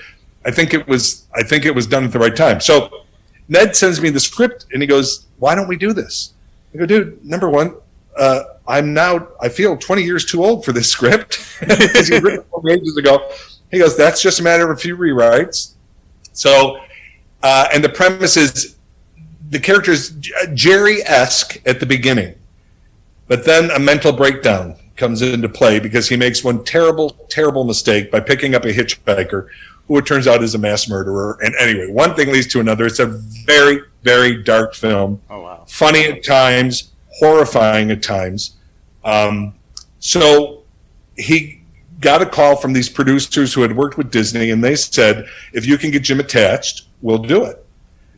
I think it was done at the right time. So Ned sends me the script and he goes, why don't we do this? I go, dude, number one, I feel 20 years too old for this script because he written it 4 ages ago. He goes, that's just a matter of a few rewrites. So, and the premise is the character's Jerry-esque at the beginning, but then a mental breakdown comes into play because he makes one terrible, terrible mistake by picking up a hitchhiker who it turns out is a mass murderer. And anyway, one thing leads to another. It's a very, very dark film. Oh, wow. Funny at times, horrifying at times. So he got a call from these producers who had worked with Disney, and they said, if you can get Jim attached, we'll do it.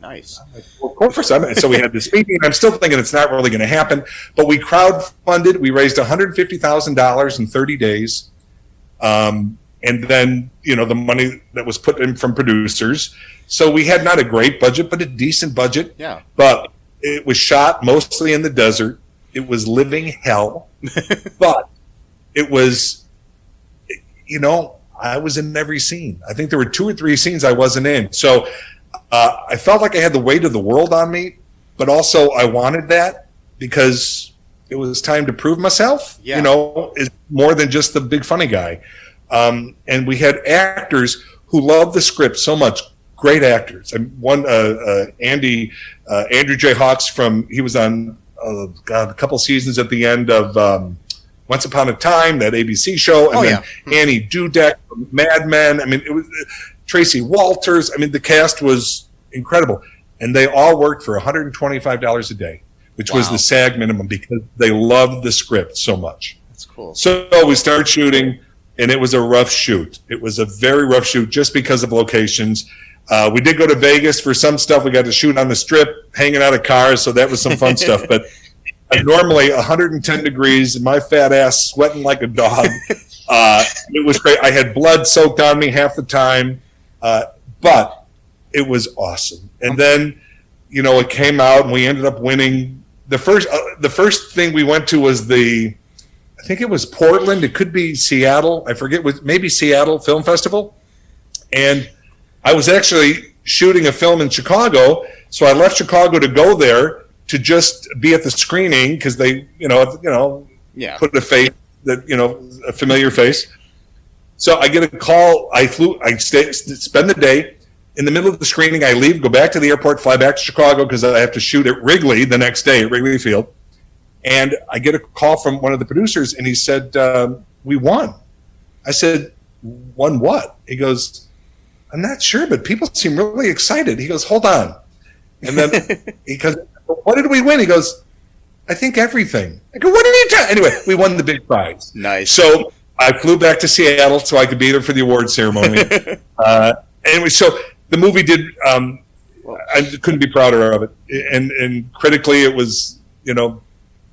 Nice. Well, of course. So we had this meeting. I'm still thinking it's not really going to happen, but we crowdfunded. We raised $150,000 in 30 days. And then, the money that was put in from producers. So we had not a great budget, but a decent budget. Yeah. But it was shot mostly in the desert. It was living hell. But it was, I was in every scene. I think there were 2 or 3 scenes I wasn't in. So I felt like I had the weight of the world on me, but also I wanted that because it was time to prove myself. Yeah. Is more than just the big funny guy. And we had actors who loved the script so much. Great actors. And one, Andrew J. Hawks he was on a couple seasons at the end of Once Upon a Time, that ABC show. And then Annie Dudek from Mad Men. I mean, it was Tracy Walters. I mean, the cast was incredible. And they all worked for $125 a day, which was the SAG minimum because they loved the script so much. That's cool. So we started shooting. And it was a rough shoot. It was a very rough shoot just because of locations. We did go to Vegas for some stuff. We got to shoot on the strip, hanging out of cars, so that was some fun stuff. But normally 110 degrees and my fat ass sweating like a dog. It was great. I had blood soaked on me half the time, but it was awesome. And then, it came out and we ended up winning. The first thing we went to was I think it was Portland. It could be Seattle. I forget. Maybe Seattle Film Festival. And I was actually shooting a film in Chicago, so I left Chicago to go there to just be at the screening because they, put a face that a familiar face. So I get a call. I spend the day in the middle of the screening. I leave, go back to the airport, fly back to Chicago because I have to shoot at Wrigley the next day at Wrigley Field. And I get a call from one of the producers, and he said, we won. I said, won what? He goes, I'm not sure, but people seem really excited. He goes, hold on. And then he goes, what did we win? He goes, I think everything. I go, what did you tell? Anyway, we won the big prize. Nice. So I flew back to Seattle so I could be there for the award ceremony. Anyway, so the movie did, I couldn't be prouder of it. And critically, it was,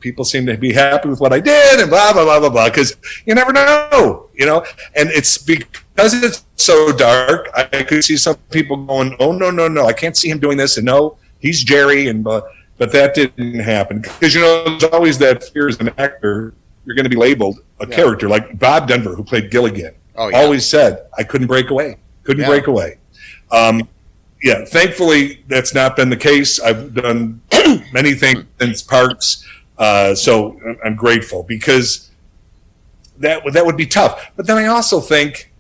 people seem to be happy with what I did and blah, blah, blah, blah, blah, because you never know, and it's because it's so dark, I could see some people going, oh, no, I can't see him doing this, and no, he's Jerry, but that didn't happen, because, there's always that fear as an actor, you're going to be labeled a character, like Bob Denver, who played Gilligan, always said, I couldn't break away. Thankfully, that's not been the case. I've done many things since Parks. So I'm grateful because that would be tough. But then I also think,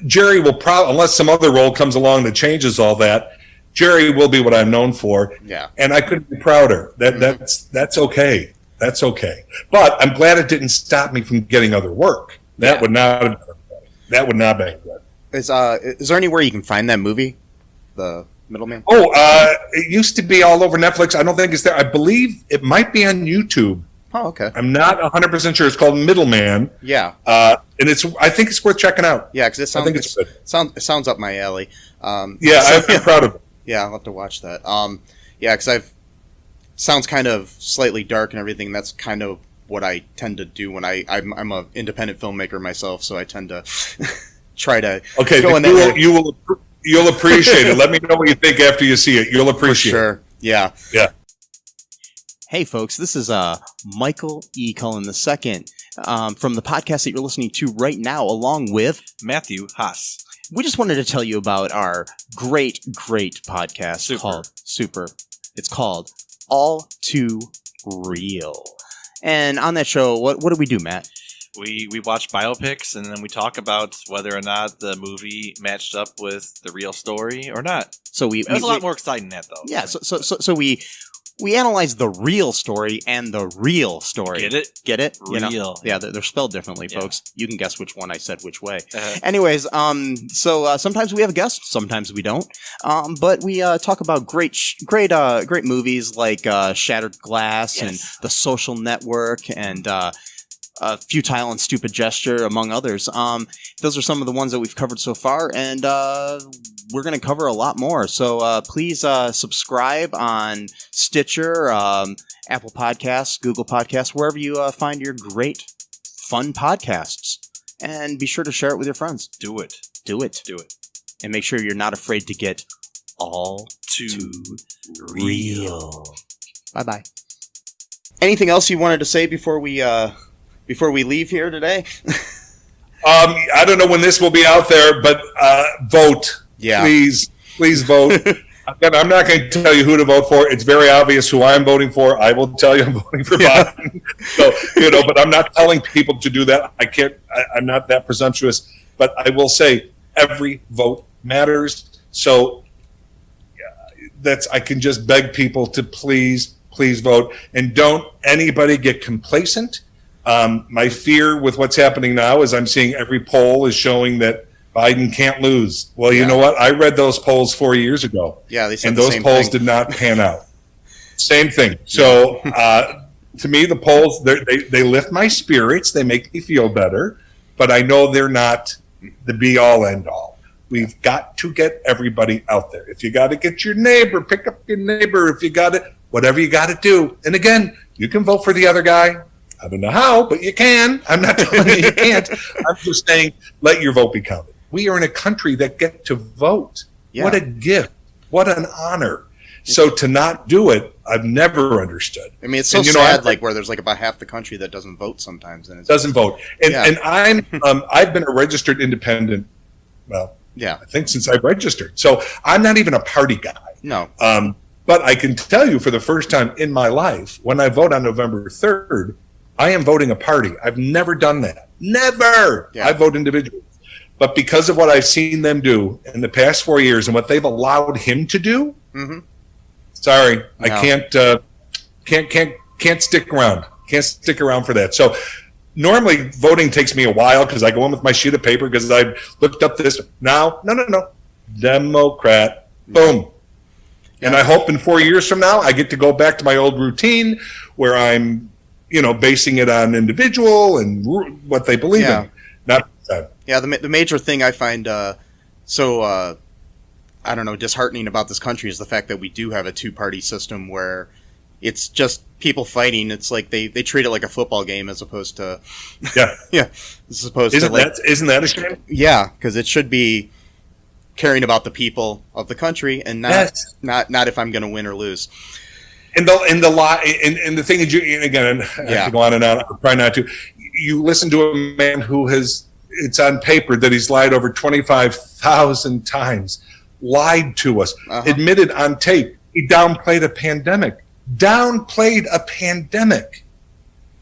Jerry will probably, unless some other role comes along that changes all that, Jerry will be what I'm known for. Yeah. And I couldn't be prouder. That's okay. That's okay. But I'm glad it didn't stop me from getting other work. That would not have been good. Is there anywhere you can find that movie, The Middleman? It used to be all over Netflix. I don't think it's there. I believe it might be on YouTube. Oh, okay. I'm not 100% sure. It's called Middleman. Yeah. And I think it's worth checking out. Yeah, because it sounds up my alley. I'm proud of it. Yeah, I'll have to watch that. Because sounds kind of slightly dark and everything. That's kind of what I tend to do when I'm a independent filmmaker myself, so I tend to try to go in that. You'll appreciate it. Let me know what you think after you see it. You'll appreciate it. For sure. Yeah. Yeah. Hey, folks, this is Michael E. Cullen II from the podcast that you're listening to right now, along with Matthew Haas. We just wanted to tell you about our great podcast called Super. It's called All Too Real. And on that show, what do we do, Matt? We watch biopics, and then we talk about whether or not the movie matched up with the real story or not. So it was a lot more exciting than that, though. Yeah, so we analyze the real story and the real story. Get it? Get it? Real. Yeah, they're spelled differently, folks. You can guess which one I said which way. Uh-huh. Anyways, so sometimes we have a guest, sometimes we don't. But we talk about great movies like Shattered Glass and The Social Network and Futile and Stupid Gesture, among others. Those are some of the ones that we've covered so far, and we're going to cover a lot more. So please subscribe on Stitcher, Apple Podcasts, Google Podcasts, wherever you find your great, fun podcasts. And be sure to share it with your friends. Do it. And make sure you're not afraid to get all too real. Bye-bye. Anything else you wanted to say before we leave here today? I don't know when this will be out there, but vote. Yeah. Please vote. Again, I'm not going to tell you who to vote for. It's very obvious who I'm voting for. I will tell you I'm voting for Biden. So, but I'm not telling people to do that. I can't. I'm not that presumptuous. But I will say every vote matters. So I can just beg people to please vote, and don't anybody get complacent. My fear with what's happening now is I'm seeing every poll is showing that Biden can't lose. Well, you know what? I read those polls 4 years ago. Yeah, they said and the those same polls thing. did not pan out. Same thing. So to me, the polls they lift my spirits. They make me feel better, but I know they're not the be all end all. We've got to get everybody out there. If you got to get your neighbor, pick up your neighbor. If you got to, whatever you got to do. And again, you can vote for the other guy. I don't know how, but you can. I'm not telling you you can't. I'm just saying, let your vote be counted. We are in a country that get to vote. Yeah. What a gift. What an honor. So to not do it, I've never understood. I mean, it's so sad, where there's about half the country that doesn't vote sometimes. And doesn't vote. And I've been a registered independent, I think since I registered. So I'm not even a party guy. No. But I can tell you for the first time in my life, when I vote on November 3rd, I am voting a party. I've never done that. Never. Yeah. I vote individually. But because of what I've seen them do in the past 4 years and what they've allowed him to do, sorry, no. I can't stick around. Can't stick around for that. So normally voting takes me a while because I go in with my sheet of paper because I've looked up this. Now, no. Democrat. Boom. Yeah. And I hope in 4 years from now I get to go back to my old routine where I'm basing it on individual and what they believe in. Not the major thing I find disheartening about this country is the fact that we do have a two-party system where it's just people fighting. It's like they treat it like a football game as opposed to isn't that a shame? Yeah, because it should be caring about the people of the country and not if I'm going to win or lose. And the thing is, I have to go on and on. I'll try not to. You listen to a man who it's on paper that he's lied over 25,000 times, lied to us, admitted on tape he downplayed a pandemic.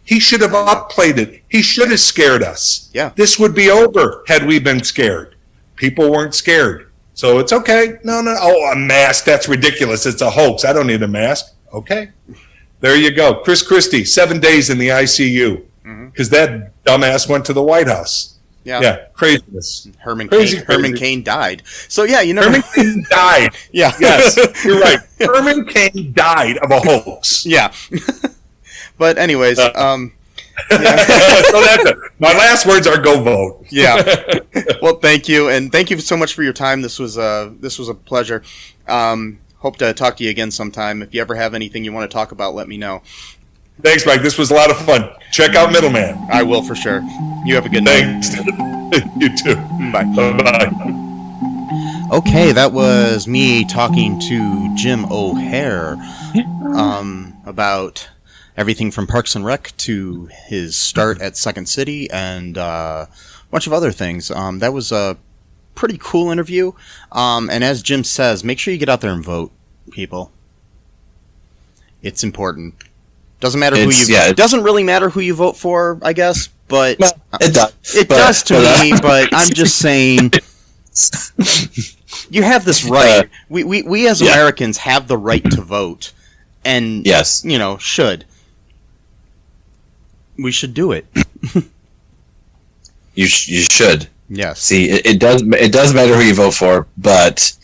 He should have upplayed it. He should have scared us. Yeah. This would be over had we been scared. People weren't scared. So it's okay. No. Oh, a mask. That's ridiculous. It's a hoax. I don't need a mask. Okay. There you go. Chris Christie, 7 days in the ICU because that dumbass went to the White House. Yeah. Craziness. Herman Cain died. So Herman Cain died. Yeah. Yes, you're right. Herman Cain died of a hoax. Yeah. But anyways, so that's it. My last words are go vote. Yeah. Well, thank you, and thank you so much for your time. This was a pleasure. Hope to talk to you again sometime. If you ever have anything you want to talk about, let me know. Thanks, Mike. This was a lot of fun. Check out Middleman. I will for sure. You have a good night. Thanks. You too. Bye. Bye. Okay, that was me talking to Jim O'Hare about everything from Parks and Rec to his start at Second City and a bunch of other things. That was a pretty cool interview. And as Jim says, make sure you get out there and vote, people. It's important. Doesn't matter who you. It doesn't really matter who you vote for, I guess. But well, it does. It does to me. But I'm just saying, you have this right. We as Americans have the right to vote, and yes, should. We should do it. You should. Yes. See, it does matter who you vote for, but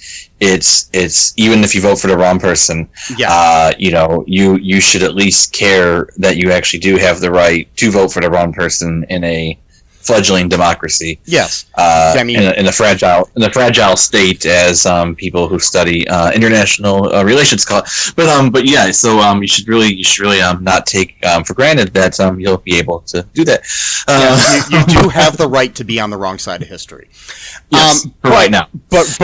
it's even if you vote for the wrong person, you should at least care that you actually do have the right to vote for the wrong person in a fledgling democracy. Yes. In a fragile state, as people who study international relations call it. But yeah, so you should really not take for granted that you'll be able to do that. You do have the right to be on the wrong side of history. Yes, right now. But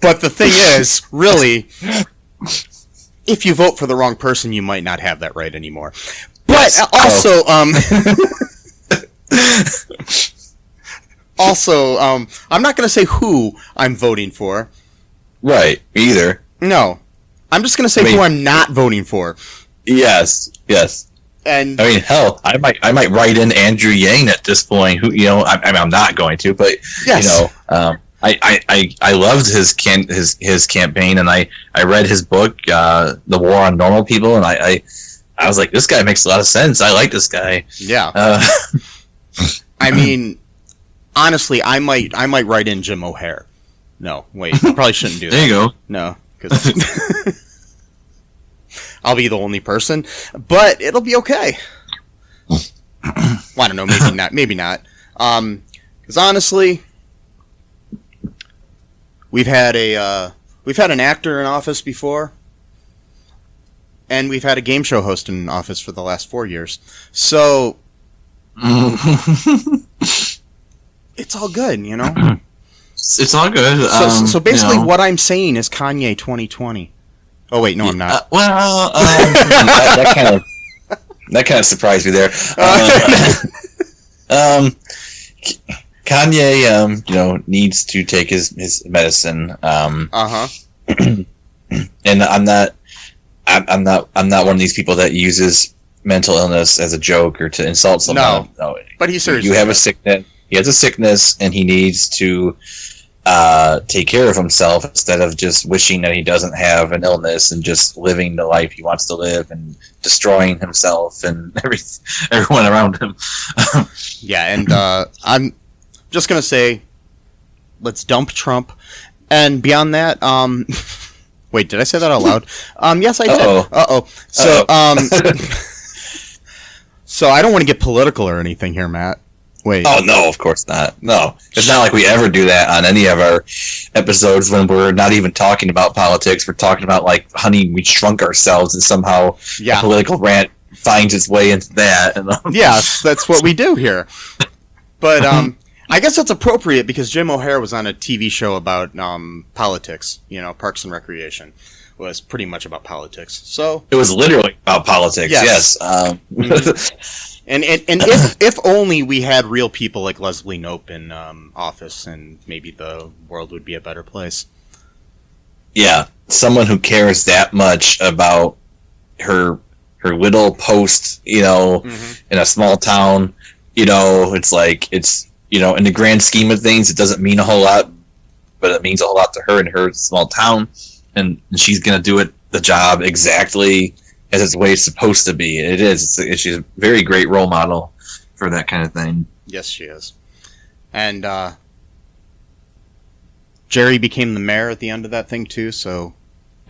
but the thing is, really, if you vote for the wrong person, you might not have that right anymore. But also, I'm not going to say who I'm voting for. Right, either. No. I'm just going to say who I'm not voting for. Yes. And I mean, hell, I might write in Andrew Yang at this point. Who I'm not going to, but yes. I loved his campaign, and I read his book, The War on Normal People, and I was like, this guy makes a lot of sense. I like this guy. Yeah. I mean, honestly, I might write in Jim O'Hare. No, wait, I probably shouldn't do that. There you go. No, because I'll be the only person, but it'll be okay. Well, I don't know, maybe not. Because honestly, we've had an actor in office before. And we've had a game show host in office for the last 4 years. So, it's all good, It's all good. So basically what I'm saying is Kanye 2020. Oh, wait, no, I'm not. That kind of surprised me there. Kanye, needs to take his medicine. And I'm not one of these people that uses mental illness as a joke or to insult someone. No. But he's serious. You have a sickness. He has a sickness, and he needs to take care of himself instead of just wishing that he doesn't have an illness and just living the life he wants to live and destroying himself and everyone around him. Yeah, and I'm just gonna say, let's dump Trump, and beyond that, wait, did I say that out loud? Yes, I did. Uh-oh. So, so I don't want to get political or anything here, Matt. Wait. Oh, no, of course not. No. It's not like we ever do that on any of our episodes when we're not even talking about politics. We're talking about, like, honey, we shrunk ourselves, and somehow a political rant finds its way into that. Yes, that's what we do here. But I guess that's appropriate because Jim O'Hare was on a TV show about politics, Parks and Recreation. Was pretty much about politics. So it was literally about politics. Yes. And if only we had real people like Leslie Knope in office, and maybe the world would be a better place. Yeah, someone who cares that much about her little post, in a small town. It's like in the grand scheme of things, it doesn't mean a whole lot, but it means a whole lot to her in her small town. And she's going to do the job exactly as it's the way it's supposed to be. It is. She's a very great role model for that kind of thing. Yes, she is. And Jerry became the mayor at the end of that thing, too. So,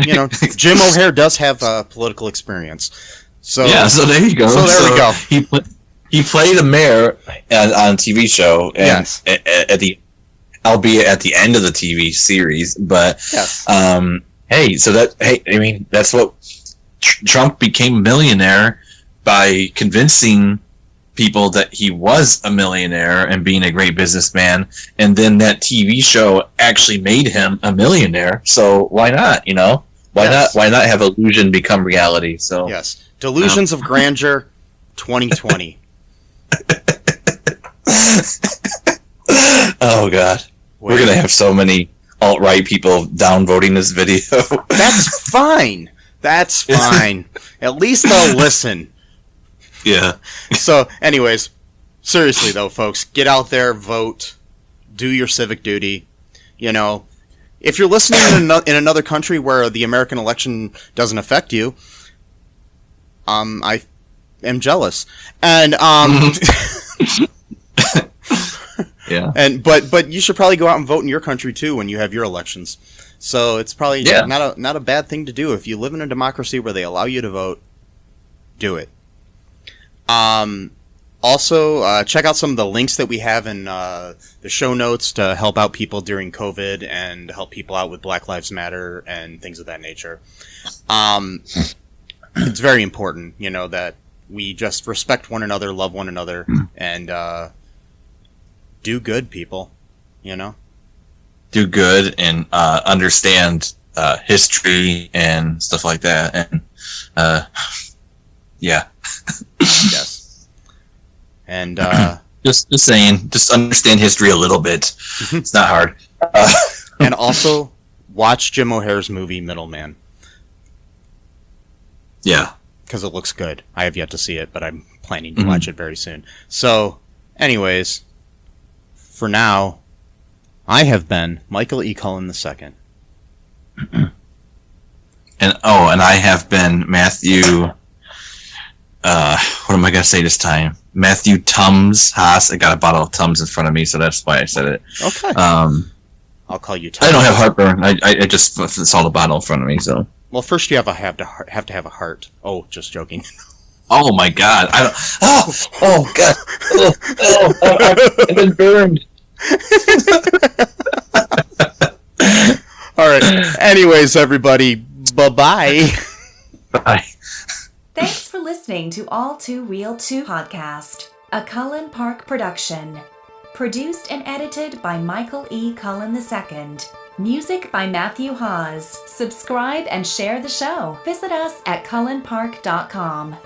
Jim O'Hare does have political experience. So yeah, so there you go. So there we go. He played a mayor on a TV show. And yes. Albeit at the end of the TV series. But yes. Hey, that's what Trump became a millionaire by convincing people that he was a millionaire and being a great businessman, and then that TV show actually made him a millionaire. So why not? Why not have illusion become reality? So yes, delusions of grandeur, 2020. Oh God, we're gonna have so many alt-right people downvoting this video. That's fine. That's fine. At least they'll listen. Yeah. So, anyways, seriously though, folks, get out there, vote, do your civic duty. If you're listening in another country where the American election doesn't affect you, I am jealous. And Yeah. But you should probably go out and vote in your country too when you have your elections. So it's probably not a bad thing to do. If you live in a democracy where they allow you to vote, do it. Also, check out some of the links that we have in the show notes to help out people during COVID and help people out with Black Lives Matter and things of that nature. It's very important, that we just respect one another, love one another, and do good, people. Do good and understand history and stuff like that. And yeah. Yes. And just saying, just understand history a little bit. It's not hard. And also watch Jim O'Heir's movie Middleman. Yeah. Because it looks good. I have yet to see it, but I'm planning to watch it very soon. So, anyways, for now, I have been Michael E. Cullen II. And I have been Matthew. What am I gonna say this time? Matthew Tums Haas. I got a bottle of Tums in front of me, so that's why I said it. Okay. I'll call you Tums. I don't have heartburn. I just saw the bottle in front of me, so. Well, first you have to have a heart. Oh, just joking. Oh my God! Oh God! I've been burned. All right. Anyways, everybody, bye-bye. Bye. Thanks for listening to All2ReelToo podcast, a Cullen Park production. Produced and edited by Michael E. Cullen II. Music by Matthew Haas. Subscribe and share the show. Visit us at cullenpark.com.